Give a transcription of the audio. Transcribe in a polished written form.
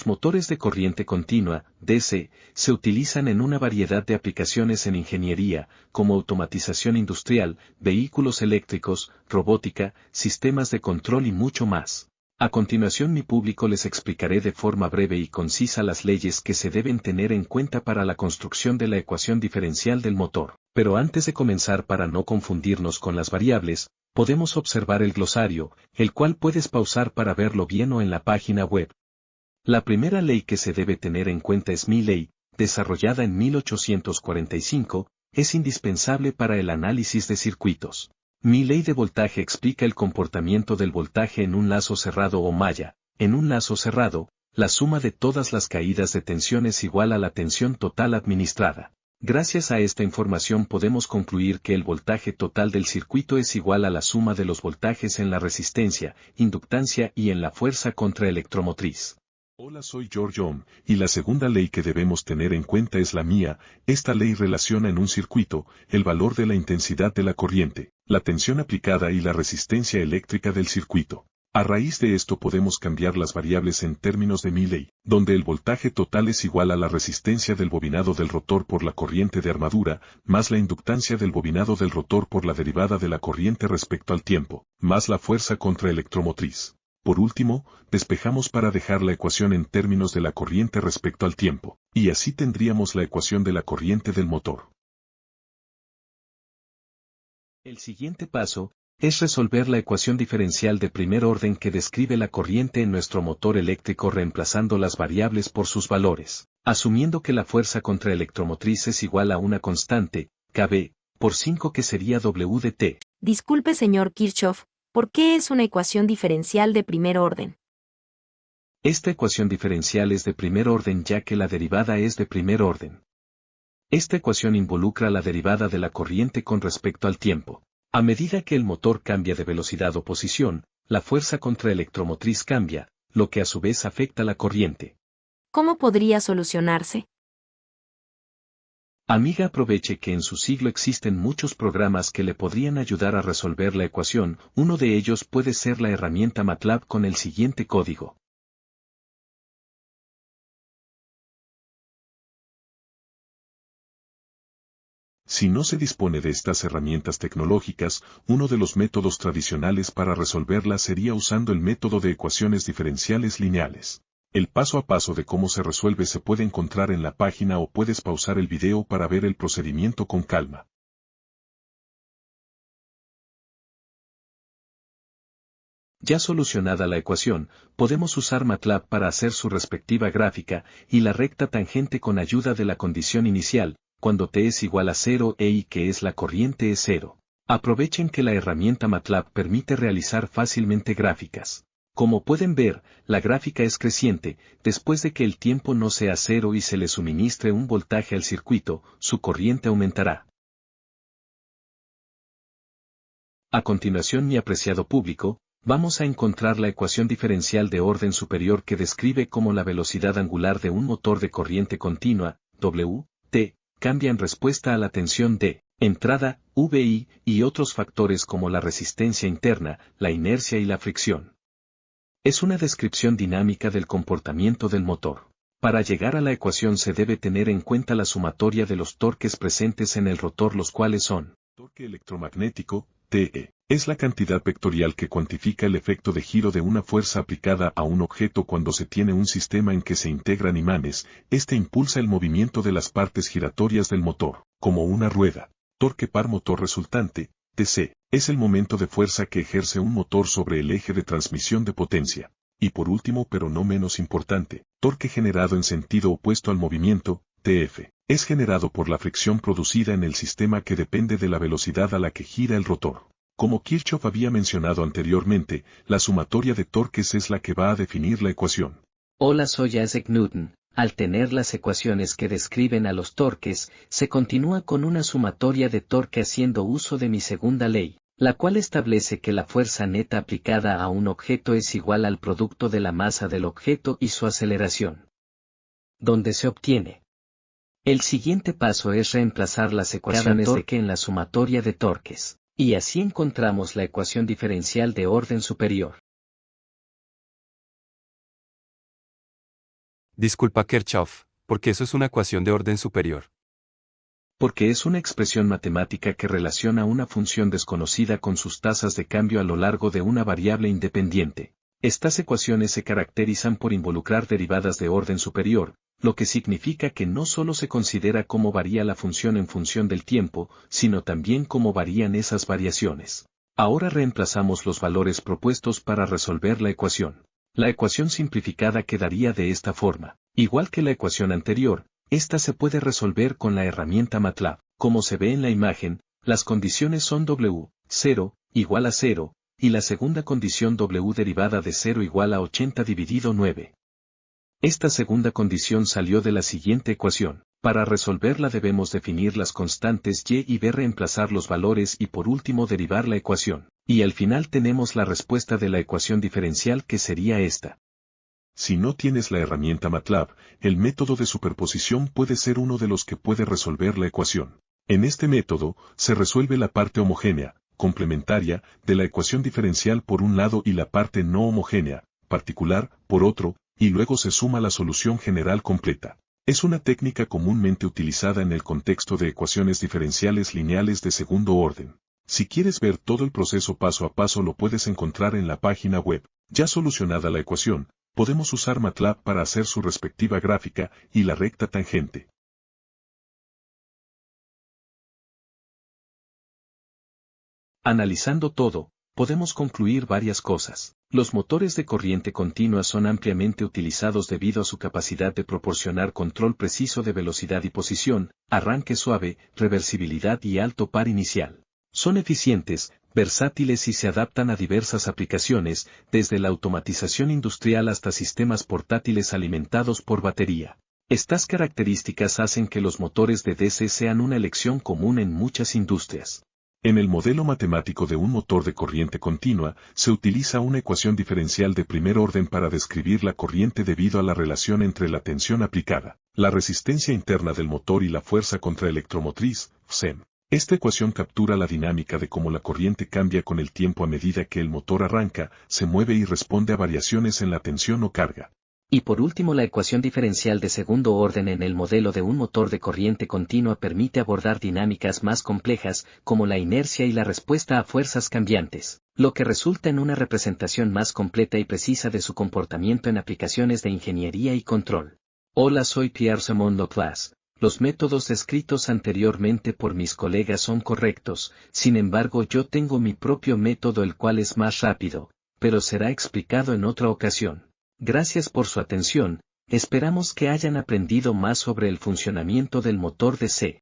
Los motores de corriente continua, DC, se utilizan en una variedad de aplicaciones en ingeniería, como automatización industrial, vehículos eléctricos, robótica, sistemas de control y mucho más. A continuación mi público les explicaré de forma breve y concisa las leyes que se deben tener en cuenta para la construcción de la ecuación diferencial del motor. Pero antes de comenzar, para no confundirnos con las variables, podemos observar el glosario, el cual puedes pausar para verlo bien o en la página web. La primera ley que se debe tener en cuenta es mi ley, desarrollada en 1845, es indispensable para el análisis de circuitos. Mi ley de voltaje explica el comportamiento del voltaje en un lazo cerrado o malla. En un lazo cerrado, la suma de todas las caídas de tensión es igual a la tensión total administrada. Gracias a esta información podemos concluir que el voltaje total del circuito es igual a la suma de los voltajes en la resistencia, inductancia y en la fuerza contraelectromotriz. Hola, soy George Ohm, y la segunda ley que debemos tener en cuenta es la mía. Esta ley relaciona en un circuito el valor de la intensidad de la corriente, la tensión aplicada y la resistencia eléctrica del circuito. A raíz de esto podemos cambiar las variables en términos de mi ley, donde el voltaje total es igual a la resistencia del bobinado del rotor por la corriente de armadura, más la inductancia del bobinado del rotor por la derivada de la corriente respecto al tiempo, más la fuerza contraelectromotriz. Por último, despejamos para dejar la ecuación en términos de la corriente respecto al tiempo, y así tendríamos la ecuación de la corriente del motor. El siguiente paso es resolver la ecuación diferencial de primer orden que describe la corriente en nuestro motor eléctrico reemplazando las variables por sus valores, asumiendo que la fuerza contraelectromotriz es igual a una constante, Kb, por 5 que sería W de T. Disculpe, señor Kirchhoff, ¿por qué es una ecuación diferencial de primer orden? Esta ecuación diferencial es de primer orden ya que la derivada es de primer orden. Esta ecuación involucra la derivada de la corriente con respecto al tiempo. A medida que el motor cambia de velocidad o posición, la fuerza contraelectromotriz cambia, lo que a su vez afecta la corriente. ¿Cómo podría solucionarse? Amiga, aproveche que en su siglo existen muchos programas que le podrían ayudar a resolver la ecuación. Uno de ellos puede ser la herramienta MATLAB con el siguiente código. Si no se dispone de estas herramientas tecnológicas, uno de los métodos tradicionales para resolverlas sería usando el método de ecuaciones diferenciales lineales. El paso a paso de cómo se resuelve se puede encontrar en la página o puedes pausar el video para ver el procedimiento con calma. Ya solucionada la ecuación, podemos usar MATLAB para hacer su respectiva gráfica y la recta tangente con ayuda de la condición inicial, cuando t es igual a 0 y que es la corriente es 0. Aprovechen que la herramienta MATLAB permite realizar fácilmente gráficas. Como pueden ver, la gráfica es creciente. Después de que el tiempo no sea 0 y se le suministre un voltaje al circuito, su corriente aumentará. A continuación, mi apreciado público, vamos a encontrar la ecuación diferencial de orden superior que describe cómo la velocidad angular de un motor de corriente continua, W, T, cambia en respuesta a la tensión de entrada, VI, y otros factores como la resistencia interna, la inercia y la fricción. Es una descripción dinámica del comportamiento del motor. Para llegar a la ecuación se debe tener en cuenta la sumatoria de los torques presentes en el rotor, los cuales son: torque electromagnético, TE, es la cantidad vectorial que cuantifica el efecto de giro de una fuerza aplicada a un objeto cuando se tiene un sistema en que se integran imanes. Este impulsa el movimiento de las partes giratorias del motor, como una rueda. Torque par motor resultante, TC, es el momento de fuerza que ejerce un motor sobre el eje de transmisión de potencia. Y por último, pero no menos importante, torque generado en sentido opuesto al movimiento, TF, es generado por la fricción producida en el sistema que depende de la velocidad a la que gira el rotor. Como Kirchhoff había mencionado anteriormente, la sumatoria de torques es la que va a definir la ecuación. Hola, soy Isaac Newton. Al tener las ecuaciones que describen a los torques, se continúa con una sumatoria de torque haciendo uso de mi segunda ley, la cual establece que la fuerza neta aplicada a un objeto es igual al producto de la masa del objeto y su aceleración. ¿Dónde se obtiene? El siguiente paso es reemplazar las ecuaciones de que en la sumatoria de torques, y así encontramos la ecuación diferencial de orden superior. Disculpa Kirchhoff, porque eso es una ecuación de orden superior. Porque es una expresión matemática que relaciona una función desconocida con sus tasas de cambio a lo largo de una variable independiente. Estas ecuaciones se caracterizan por involucrar derivadas de orden superior, lo que significa que no solo se considera cómo varía la función en función del tiempo, sino también cómo varían esas variaciones. Ahora reemplazamos los valores propuestos para resolver la ecuación. La ecuación simplificada quedaría de esta forma. Igual que la ecuación anterior, esta se puede resolver con la herramienta MATLAB. Como se ve en la imagen, las condiciones son W, 0, igual a 0, y la segunda condición W derivada de 0 igual a 80 dividido 9. Esta segunda condición salió de la siguiente ecuación. Para resolverla debemos definir las constantes y y b, reemplazar los valores y por último derivar la ecuación. Y al final tenemos la respuesta de la ecuación diferencial, que sería esta. Si no tienes la herramienta MATLAB, el método de superposición puede ser uno de los que puede resolver la ecuación. En este método, se resuelve la parte homogénea, complementaria, de la ecuación diferencial por un lado y la parte no homogénea, particular, por otro, y luego se suma la solución general completa. Es una técnica comúnmente utilizada en el contexto de ecuaciones diferenciales lineales de segundo orden. Si quieres ver todo el proceso paso a paso lo puedes encontrar en la página web. Ya solucionada la ecuación, podemos usar MATLAB para hacer su respectiva gráfica y la recta tangente. Analizando todo, podemos concluir varias cosas. Los motores de corriente continua son ampliamente utilizados debido a su capacidad de proporcionar control preciso de velocidad y posición, arranque suave, reversibilidad y alto par inicial. Son eficientes, versátiles y se adaptan a diversas aplicaciones, desde la automatización industrial hasta sistemas portátiles alimentados por batería. Estas características hacen que los motores de DC sean una elección común en muchas industrias. En el modelo matemático de un motor de corriente continua, se utiliza una ecuación diferencial de primer orden para describir la corriente debido a la relación entre la tensión aplicada, la resistencia interna del motor y la fuerza contraelectromotriz, FSEM. Esta ecuación captura la dinámica de cómo la corriente cambia con el tiempo a medida que el motor arranca, se mueve y responde a variaciones en la tensión o carga. Y por último, la ecuación diferencial de segundo orden en el modelo de un motor de corriente continua permite abordar dinámicas más complejas, como la inercia y la respuesta a fuerzas cambiantes, lo que resulta en una representación más completa y precisa de su comportamiento en aplicaciones de ingeniería y control. Hola, soy Pierre-Simon Laplace. Los métodos descritos anteriormente por mis colegas son correctos, sin embargo yo tengo mi propio método, el cual es más rápido, pero será explicado en otra ocasión. Gracias por su atención, esperamos que hayan aprendido más sobre el funcionamiento del motor DC.